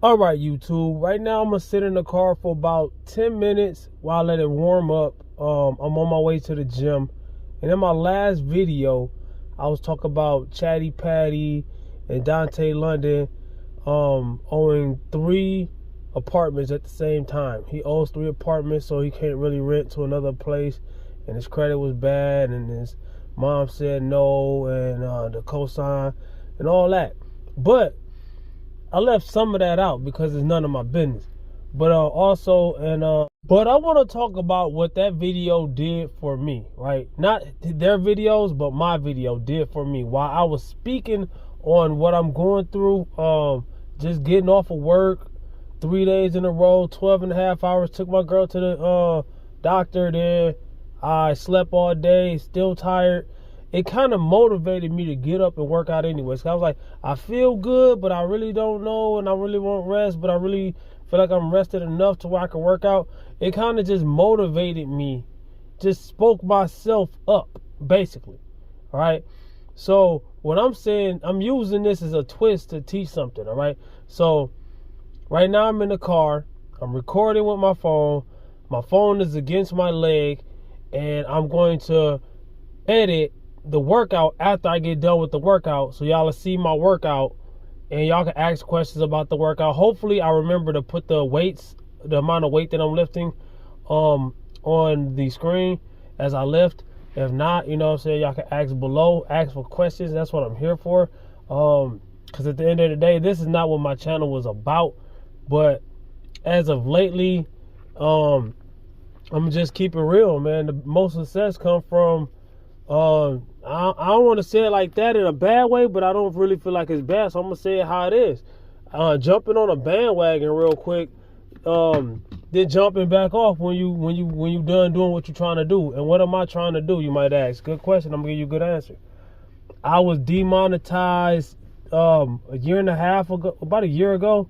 Alright, YouTube. Right now I'm gonna sit in the car for about 10 minutes while I let it warm up. I'm on my way to the gym. And in my last video, I was talking about Chatty Patty and Dontay London owing 3 apartments at the same time. He owes 3 apartments, so he can't really rent to another place, and his credit was bad, and his mom said no, and the cosign and all that. But I left some of that out because it's none of my business. But but I want to talk about what that video did for me, right? Not their videos, but my video did for me. While I was speaking on what I'm going through, just getting off of work 3 days in a row, 12 and a half hours, took my girl to the doctor, then I slept all day, still tired. It kind of motivated me to get up and work out anyways. I was like, I feel good, but I really don't know, and I really want rest, but I really feel like I'm rested enough to where I can work out. It kind of just motivated me, just spoke myself up, basically. All right. So what I'm saying, I'm using this as a twist to teach something. All right. So right now I'm in the car. I'm recording with my phone. My phone is against my leg, and I'm going to edit the workout after I get done with the workout, so y'all will see my workout and y'all can ask questions about the workout. Hopefully I remember to put the weights, the amount of weight that I'm lifting on the screen as I lift. If not, you know what I'm saying, y'all can ask below, ask for questions. That's what I'm here for. Because at the end of the day, this is not what my channel was about. But as of lately, I'm just keep it real, man. The most success come from I don't want to say it like that in a bad way, but I don't really feel like it's bad, so I'm gonna say it how it is. Jumping on a bandwagon real quick, then jumping back off when you done doing what you're trying to do. And what am I trying to do, you might ask? Good question. I'm gonna give you a good answer. I was demonetized a year and a half ago, about a year ago,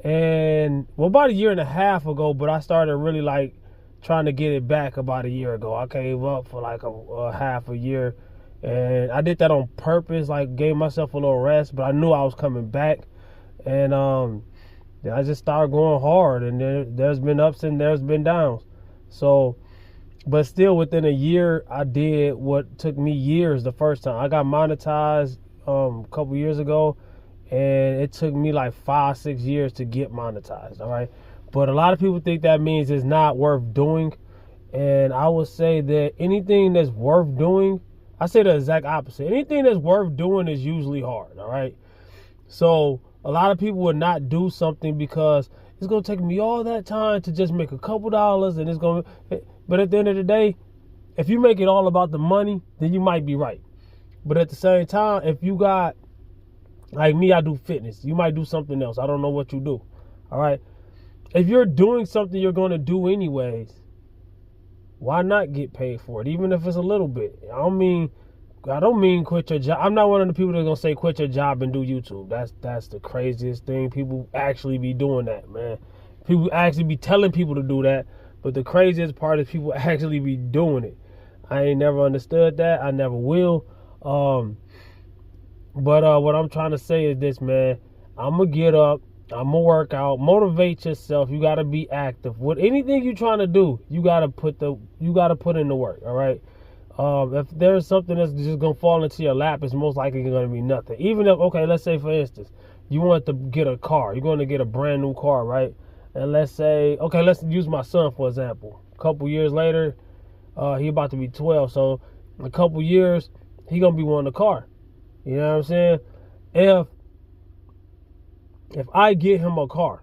about a year and a half ago, but I started really like trying to get it back about a year ago. I gave up for like a half a year, and I did that on purpose, like gave myself a little rest, but I knew I was coming back. And then I just started going hard, and there's been ups and there's been downs. So, but still within a year, I did what took me years the first time. I got monetized a couple years ago, and it took me like 5-6 years to get monetized. All right. But a lot of people think that means it's not worth doing. And I would say that anything that's worth doing, I say the exact opposite. Anything that's worth doing is usually hard, all right? So a lot of people would not do something because it's going to take me all that time to just make a couple dollars, and it's going to, but at the end of the day, if you make it all about the money, then you might be right. But at the same time, if you got, like me, I do fitness. You might do something else. I don't know what you do, all right? If you're doing something you're going to do anyways, why not get paid for it, even if it's a little bit? I don't mean quit your job. I'm not one of the people that's going to say quit your job and do YouTube. That's the craziest thing. People actually be doing that, man. People actually be telling people to do that, but the craziest part is people actually be doing it. I ain't never understood that. I never will. But what I'm trying to say is this, man. I'm going to get up. I'm gonna work out, motivate yourself. You gotta be active. With anything you're trying to do, you gotta put in the work. All right. If there's something that's just gonna fall into your lap, it's most likely gonna be nothing. Even if, okay, let's say for instance, you want to get a car. You're gonna get a brand new car, right? And let's say, okay, let's use my son for example. A couple years later, he about to be 12. So in a couple years, he gonna be wanting a car. You know what I'm saying? If I get him a car,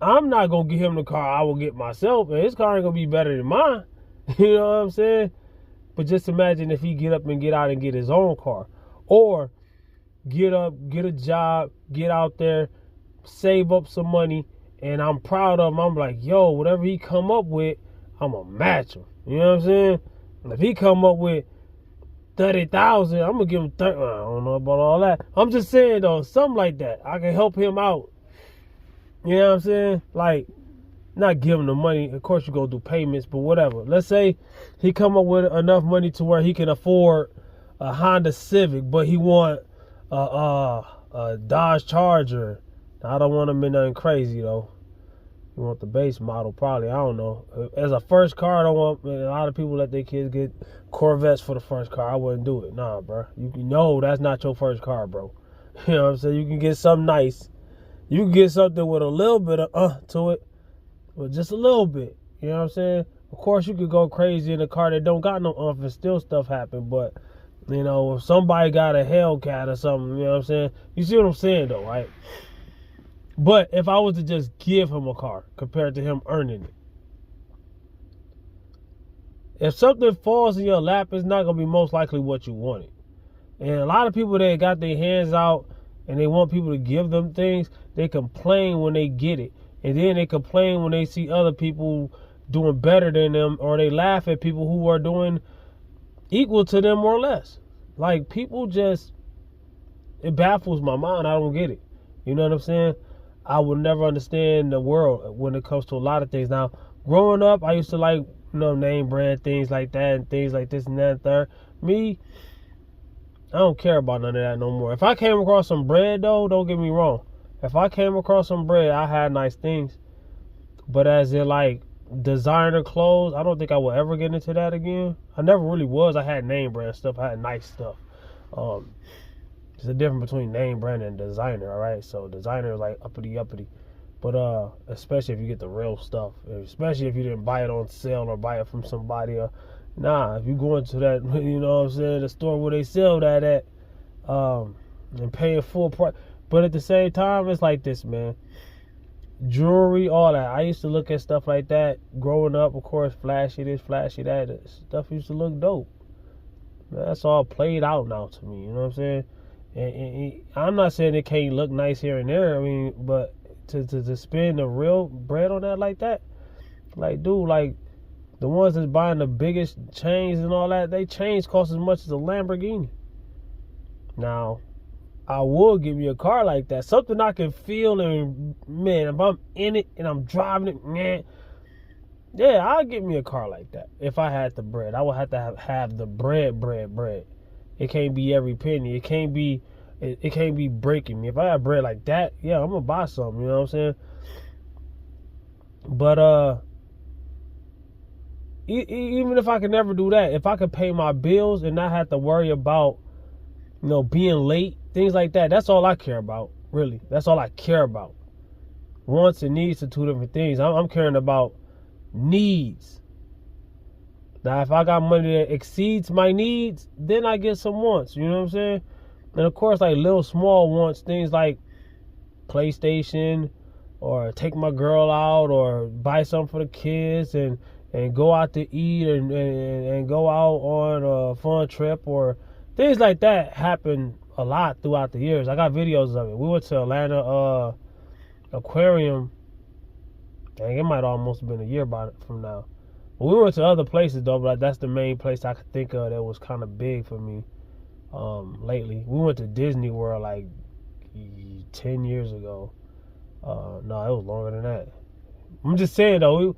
I'm not going to get him the car I will get myself, and his car ain't going to be better than mine. You know what I'm saying? But just imagine if he get up and get out and get his own car. Or get up, get a job, get out there, save up some money, and I'm proud of him. I'm like, yo, whatever he come up with, I'm going to match him. You know what I'm saying? And if he come up with 30,000, I'm gonna give him 30. I don't know about all that. I'm just saying though, something like that. I can help him out. You know what I'm saying? Like, not give him the money. Of course, you go do payments, but whatever. Let's say he come up with enough money to where he can afford a Honda Civic, but he want a Dodge Charger, I don't want them in nothing crazy though. You want the base model, probably. I don't know. As a first car, I don't want. A lot of people let their kids get Corvettes for the first car. I wouldn't do it. Nah, bro. You know that's not your first car, bro. You know what I'm saying? You can get something nice. You can get something with a little bit of to it, but just a little bit. You know what I'm saying? Of course, you could go crazy in a car that don't got no and still stuff happen. But you know, if somebody got a Hellcat or something, you know what I'm saying? You see what I'm saying, though, right? But if I was to just give him a car compared to him earning it, if something falls in your lap, it's not going to be most likely what you wanted. And a lot of people that got their hands out and they want people to give them things, they complain when they get it. And then they complain when they see other people doing better than them, or they laugh at people who are doing equal to them or less. Like, people just, it baffles my mind. I don't get it. You know what I'm saying? I would never understand the world when it comes to a lot of things. Now, growing up, I used to like, name brand things like that and things like this and that and third. Me, I don't care about none of that no more. If I came across some bread, though, don't get me wrong. If I came across some bread, I had nice things. But as in, like, designer clothes, I don't think I will ever get into that again. I never really was. I had name brand stuff. I had nice stuff. There's a difference between name brand and designer, all right? So designer is like uppity. But especially if you get the real stuff. Especially if you didn't buy it on sale or buy it from somebody. Nah, if you go into that, you know what I'm saying, the store where they sell that at, and paying full price. But at the same time, it's like this, man. Jewelry, all that. I used to look at stuff like that growing up, of course, flashy this, flashy that. Stuff used to look dope. That's all played out now to me, you know what I'm saying? And I'm not saying it can't look nice here and there. I mean, but to spend the real bread on that like that, like, dude, like, the ones that's buying the biggest chains and all that, they chains cost as much as a Lamborghini. Now, I would give me a car like that, something I can feel, and man, if I'm in it and I'm driving it, man, yeah, I'll give me a car like that. If I had the bread, I would have to have the bread. It can't be every penny. It can't be breaking me. If I have bread like that, yeah, I'm gonna buy something. You know what I'm saying? But even if I could never do that, if I could pay my bills and not have to worry about, being late, things like that, that's all I care about. Really, that's all I care about. Wants and needs are two different things. I'm caring about needs. Now, if I got money that exceeds my needs, then I get some wants. You know what I'm saying? And of course, like little small wants, things like PlayStation, or take my girl out, or buy something for the kids, and go out to eat, and go out on a fun trip, or things like that happen a lot throughout the years. I got videos of it. We went to Atlanta Aquarium. Dang, it might almost have been a year from now. But we went to other places though, but that's the main place I could think of that was kind of big for me lately. We went to Disney World like 10 years ago. No, it was longer than that. I'm just saying though,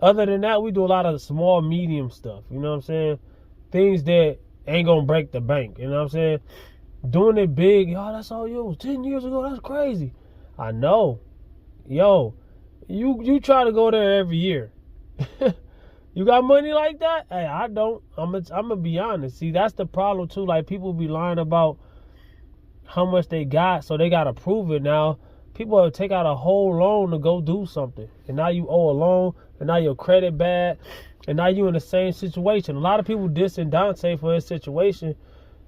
other than that, we do a lot of small, medium stuff. You know what I'm saying? Things that ain't gonna break the bank. You know what I'm saying? Doing it big, that's all you. 10 years ago, that's crazy. I know. Yo, you try to go there every year. You got money like that? Hey, I don't. I'm gonna be honest. See, that's the problem too. Like, people be lying about how much they got, so they gotta prove it now. People will take out a whole loan to go do something, and now you owe a loan, and now your credit bad, and now you in the same situation. A lot of people dissing Dontay for his situation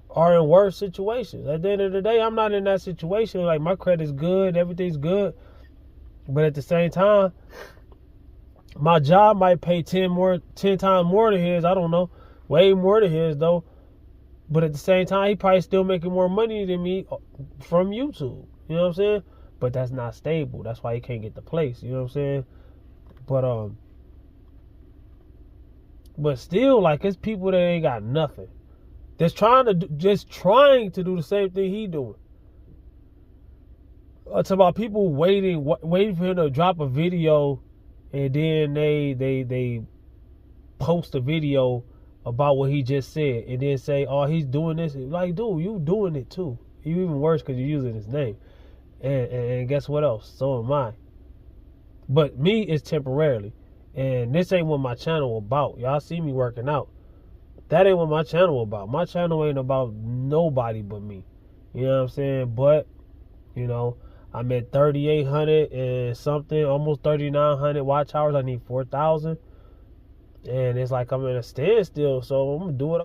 are in worse situations. At the end of the day, I'm not in that situation. Like, my credit's good, everything's good, but at the same time, my job might pay 10 times more than his. I don't know, way more than his though. But at the same time, he probably still making more money than me from YouTube. You know what I'm saying? But that's not stable. That's why he can't get the place. You know what I'm saying? But still, like, it's people that ain't got nothing. That's trying to do the same thing he doing. It's about people waiting for him to drop a video, and then they post a video about what he just said, and then say, "Oh, he's doing this." Like, dude, you doing it too. You even worse because you're using his name. And guess what else? So am I. But me is temporarily. And this ain't what my channel about. Y'all see me working out. That ain't what my channel about. My channel ain't about nobody but me. You know what I'm saying? But, you know, I'm at 3,800 and something, almost 3,900 watch hours. I need 4,000. And it's like I'm in a standstill, so I'm going to do it.